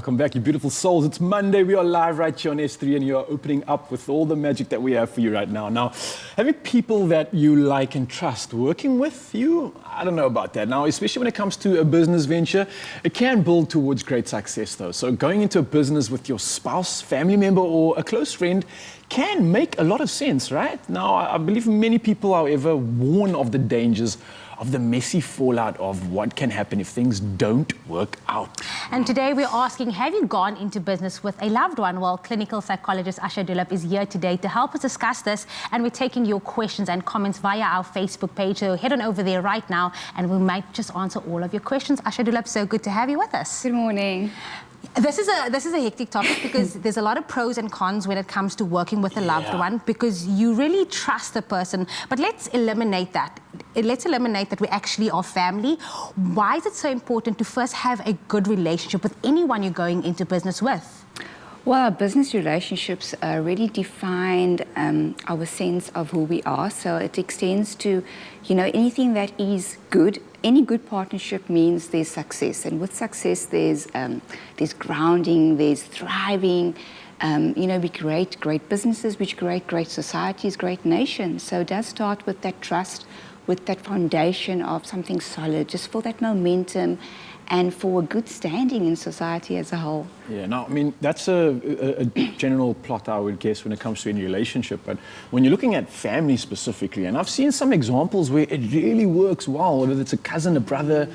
Welcome back, you beautiful souls. It's Monday. We are live right here on S3, and you are opening up with all the magic that we have for you right now. Now, having people that you like and trust working with you, I don't know about that. Now, especially when it comes to a business venture, it can build towards great success, though. So going into a business with your spouse, family member, or a close friend can make a lot of sense, right? Now, I believe many people, however, warn of the dangers of the messy fallout of what can happen if things don't work out. And today we're asking, have you gone into business with a loved one? Well, clinical psychologist Asha Dullabh is here today to help us discuss this, and we're taking your questions and comments via our Facebook page. So head on over there right now and we might just answer all of your questions. Asha Dullabh, so good to have you with us. Good morning. This is a hectic topic because there's a lot of pros and cons when it comes to working with a loved one, because you really trust the person. But let's eliminate that. Let's eliminate that we actually are family. Why is it so important to first have a good relationship with anyone you're going into business with? Well, our business relationships really define our sense of who we are. So it extends to, anything that is good. Any good partnership means there's success, and with success there's grounding, there's thriving. We create great businesses, which create great societies, great nations. So it does start with that trust, with that foundation of something solid, just for that momentum and for a good standing in society as a whole. Yeah, now, I mean, that's a general plot, I would guess, when it comes to any relationship. But when you're looking at family specifically, and I've seen some examples where it really works well, whether it's a cousin, a brother,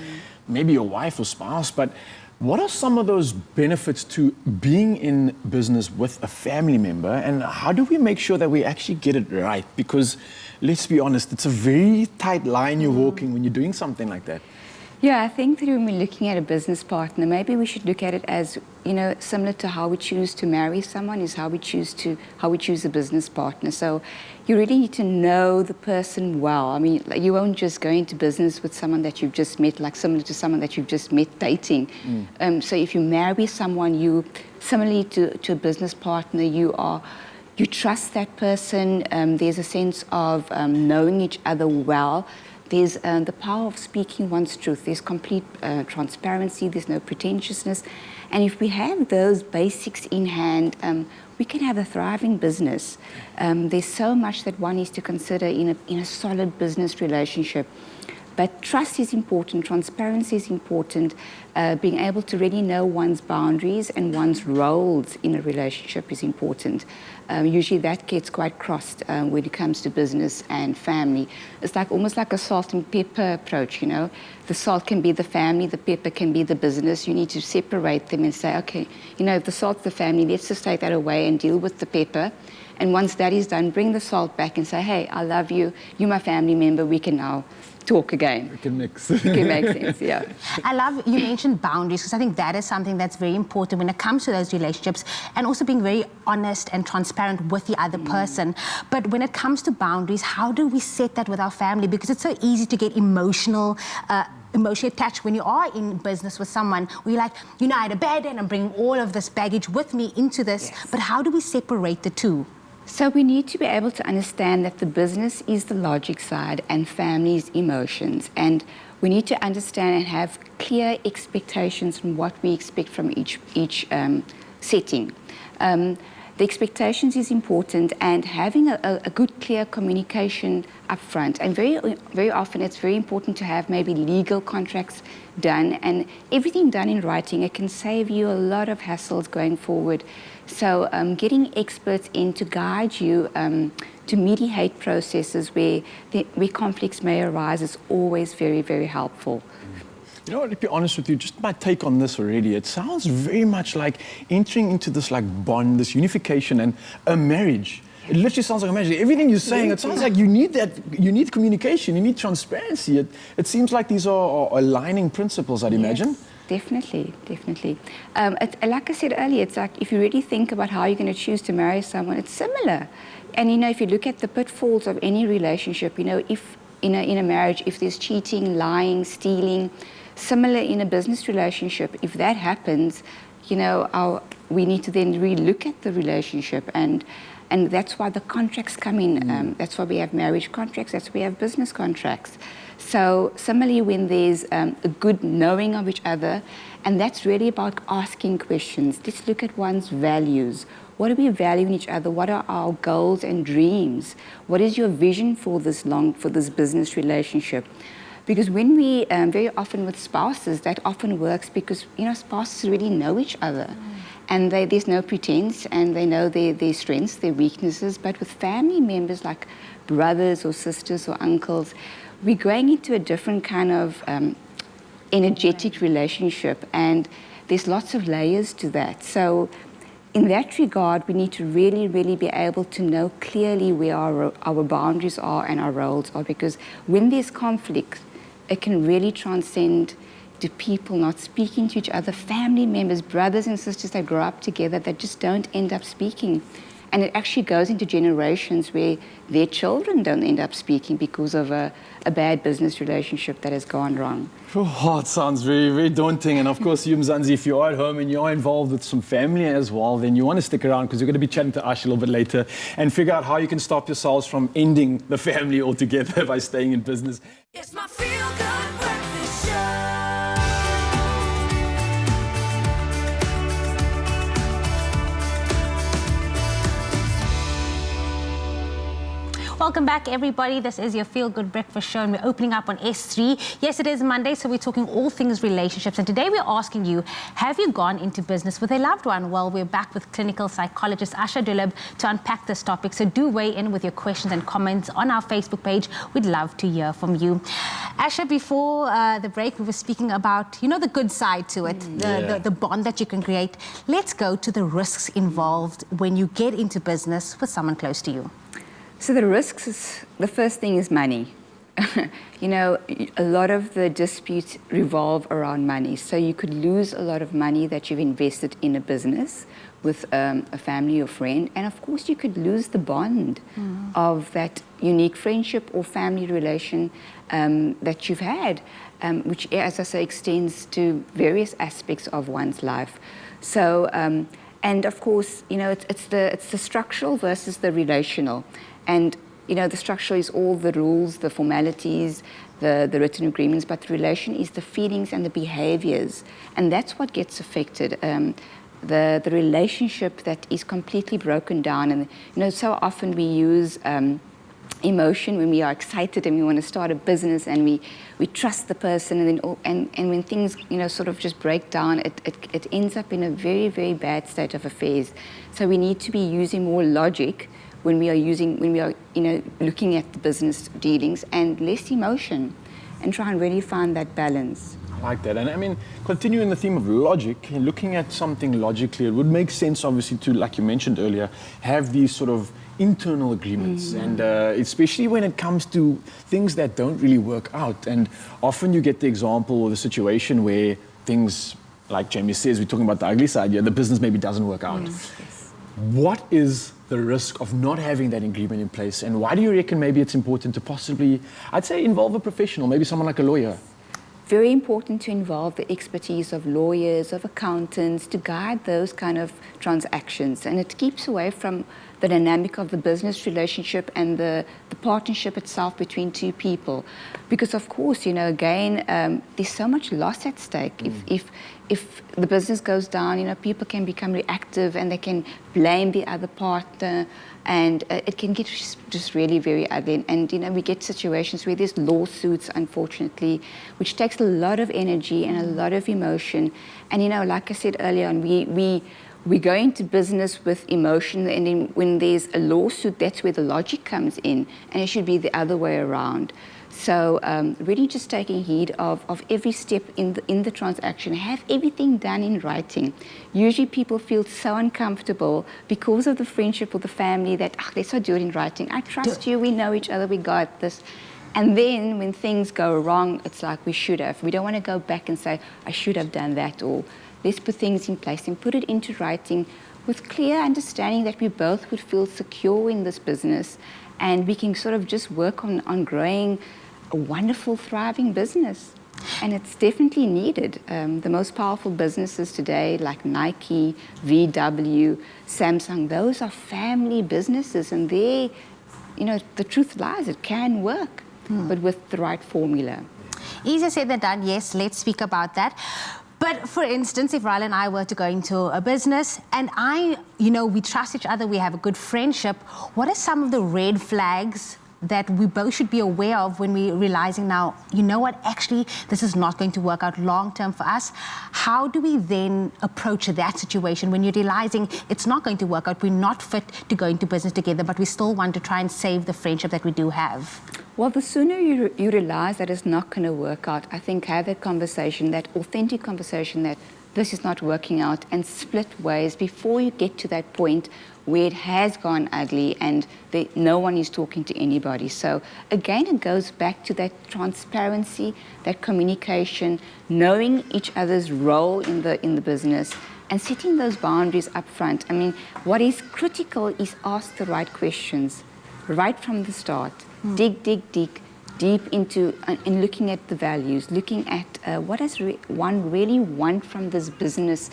maybe a wife or spouse, but what are some of those benefits to being in business with a family member, and how do we make sure that we actually get it right? Because let's be honest, it's a very tight line you're walking when you're doing something like that. Yeah, I think that when we're looking at a business partner, maybe we should look at it as, similar to how we choose to marry someone is how we choose a business partner. So you really need to know the person well. I mean, you won't just go into business with someone that you've just met, like similar to someone that you've just met dating. So if you marry someone, similarly to a business partner, you trust that person. There's a sense of knowing each other well. There's the power of speaking one's truth. There's complete transparency. There's no pretentiousness. And if we have those basics in hand, we can have a thriving business. There's so much that one needs to consider in a solid business relationship. But trust is important, transparency is important, being able to really know one's boundaries and one's roles in a relationship is important. Usually that gets quite crossed when it comes to business and family. It's almost like a salt and pepper approach, The salt can be the family, the pepper can be the business. You need to separate them and say, okay, if the salt's the family, let's just take that away and deal with the pepper. And once that is done, bring the salt back and say, hey, I love you, you're my family member, we can now talk again. We can mix. It can make sense, yeah. I love you mentioned boundaries, because I think that is something that's very important when it comes to those relationships, and also being very honest and transparent with the other person. But when it comes to boundaries, how do we set that with our family? Because it's so easy to get emotionally attached when you are in business with someone. We're like, I had a bad day and I'm bringing all of this baggage with me into this. Yes. But how do we separate the two? So we need to be able to understand that the business is the logic side and family is emotions. And we need to understand and have clear expectations on what we expect from each setting. The expectations is important, and having a good, clear communication up front. And very often it's very important to have maybe legal contracts done, and everything done in writing. It can save you a lot of hassles going forward. So getting experts in to guide you to mediate processes where conflicts may arise is always very, very helpful. To be honest with you, just my take on this already, it sounds very much like entering into this bond, this unification and a marriage. It literally sounds like a marriage. Everything you're saying, it sounds like you need that, you need communication, you need transparency. It seems like these are aligning principles, I'd imagine. Definitely. Like I said earlier, it's like if you really think about how you're going to choose to marry someone, it's similar. And if you look at the pitfalls of any relationship, if in a marriage, if there's cheating, lying, stealing, similar in a business relationship, if that happens, we need to then re-look at the relationship, and that's why the contracts come in. That's why we have marriage contracts, that's why we have business contracts. So similarly, when there's a good knowing of each other, and that's really about asking questions. Let's look at one's values. What do we value in each other? What are our goals and dreams? What is your vision for this business relationship? Because when we, very often with spouses, that often works because, spouses really know each other. And there's no pretense, and they know their strengths, their weaknesses. But with family members like brothers or sisters or uncles, we're going into a different kind of energetic relationship, and there's lots of layers to that. So in that regard, we need to really, really be able to know clearly where our boundaries are and our roles are, because when there's conflict, it can really transcend to people not speaking to each other, family members, brothers and sisters that grow up together that just don't end up speaking. And it actually goes into generations where their children don't end up speaking because of a bad business relationship that has gone wrong. Oh, it sounds very, very daunting. And of course, you, Mzansi, if you're at home and you're involved with some family as well, then you want to stick around because we're going to be chatting to Asha a little bit later and figure out how you can stop yourselves from ending the family altogether by staying in business. It's my feel-good breakfast show. Welcome back, everybody. This is your Feel Good Breakfast Show, and we're opening up on S3. Yes, it is Monday, so we're talking all things relationships. And today we're asking you, have you gone into business with a loved one? Well, we're back with clinical psychologist Asha Dullabh to unpack this topic. So do weigh in with your questions and comments on our Facebook page. We'd love to hear from you. Asha, before the break, we were speaking about, the good side to it, the bond that you can create. Let's go to the risks involved when you get into business with someone close to you. So the risks, the first thing is money. A lot of the disputes revolve around money. So you could lose a lot of money that you've invested in a business with a family or friend. And of course, you could lose the bond of that unique friendship or family relation that you've had, which, as I say, extends to various aspects of one's life. So, and of course, it's the structural versus the relational. And, the structure is all the rules, the formalities, the written agreements, but the relation is the feelings and the behaviors. And that's what gets affected. The relationship that is completely broken down. And, so often we use emotion when we are excited and we want to start a business and we trust the person, and then and when things sort of just break down, it ends up in a very, very bad state of affairs. So we need to be using more logic when we are looking at the business dealings, and less emotion, and try and really find that balance. I like that. And I mean, continuing the theme of logic, looking at something logically, it would make sense, obviously, to, like you mentioned earlier, have these sort of internal agreements, and especially when it comes to things that don't really work out. And often you get the example or the situation where things, like Jamie says, we're talking about the ugly side, the business maybe doesn't work out. Yes. What is the risk of not having that agreement in place, and why do you reckon maybe it's important to possibly, I'd say, involve a professional, maybe someone like a lawyer? Very important to involve the expertise of lawyers, of accountants, to guide those kind of transactions. And it keeps away from the dynamic of the business relationship and the partnership itself between two people. Because of course, again, there's so much loss at stake. If the business goes down, people can become reactive and they can blame the other partner, and it can get just really very ugly. And we get situations where there's lawsuits, unfortunately, which takes a lot of energy and a lot of emotion. And like I said earlier on, we go into business with emotion, and then when there's a lawsuit, that's where the logic comes in, and it should be the other way around. So really just taking heed of every step in the transaction. Have everything done in writing. Usually people feel so uncomfortable because of the friendship or the family that, let's not do it in writing. I trust you, we know each other, we got this. And then when things go wrong, it's like we should have. We don't want to go back and say, I should have done that, or let's put things in place and put it into writing with clear understanding that we both would feel secure in this business, and we can sort of just work on growing a wonderful, thriving business. And it's definitely needed. The most powerful businesses today, like Nike, VW, Samsung, those are family businesses, and they, the truth lies, it can work. but with the right formula. Easier said than done, yes, let's speak about that. But for instance, if Riley and I were to go into a business and we trust each other, we have a good friendship, what are some of the red flags that we both should be aware of when we're realizing now, you know what, actually, this is not going to work out long-term for us? How do we then approach that situation when you're realizing it's not going to work out, we're not fit to go into business together, but we still want to try and save the friendship that we do have? Well, the sooner you realize that it's not going to work out, I think have that conversation, that authentic conversation that this is not working out, and split ways before you get to that point where it has gone ugly and no one is talking to anybody. So again, it goes back to that transparency, that communication, knowing each other's role in the business, and setting those boundaries up front. I mean, what is critical is ask the right questions right from the start. Dig deep into in looking at the values, looking at what does one really want from this business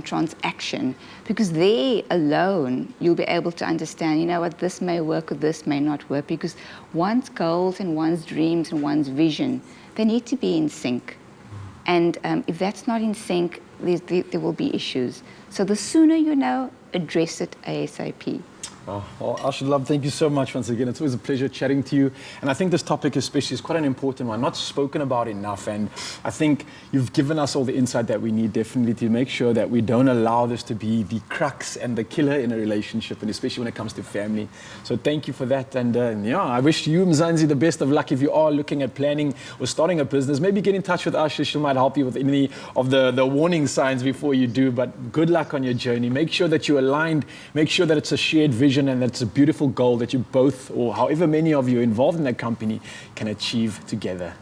transaction, because there alone you'll be able to understand, you know what, this may work or this may not work, because one's goals and one's dreams and one's vision, they need to be in sync. And if that's not in sync, there will be issues. So the sooner you know, address it ASAP. Oh, well, Asha Dullabh, thank you so much once again. It's always a pleasure chatting to you. And I think this topic especially is quite an important one, not spoken about enough. And I think you've given us all the insight that we need definitely to make sure that we don't allow this to be the crux and the killer in a relationship, and especially when it comes to family. So thank you for that. And I wish you, Mzansi, the best of luck if you are looking at planning or starting a business. Maybe get in touch with Asha. She might help you with any of the warning signs before you do. But good luck on your journey. Make sure that you're aligned. Make sure that it's a shared vision and that's a beautiful goal that you both, or however many of you involved in that company, can achieve together.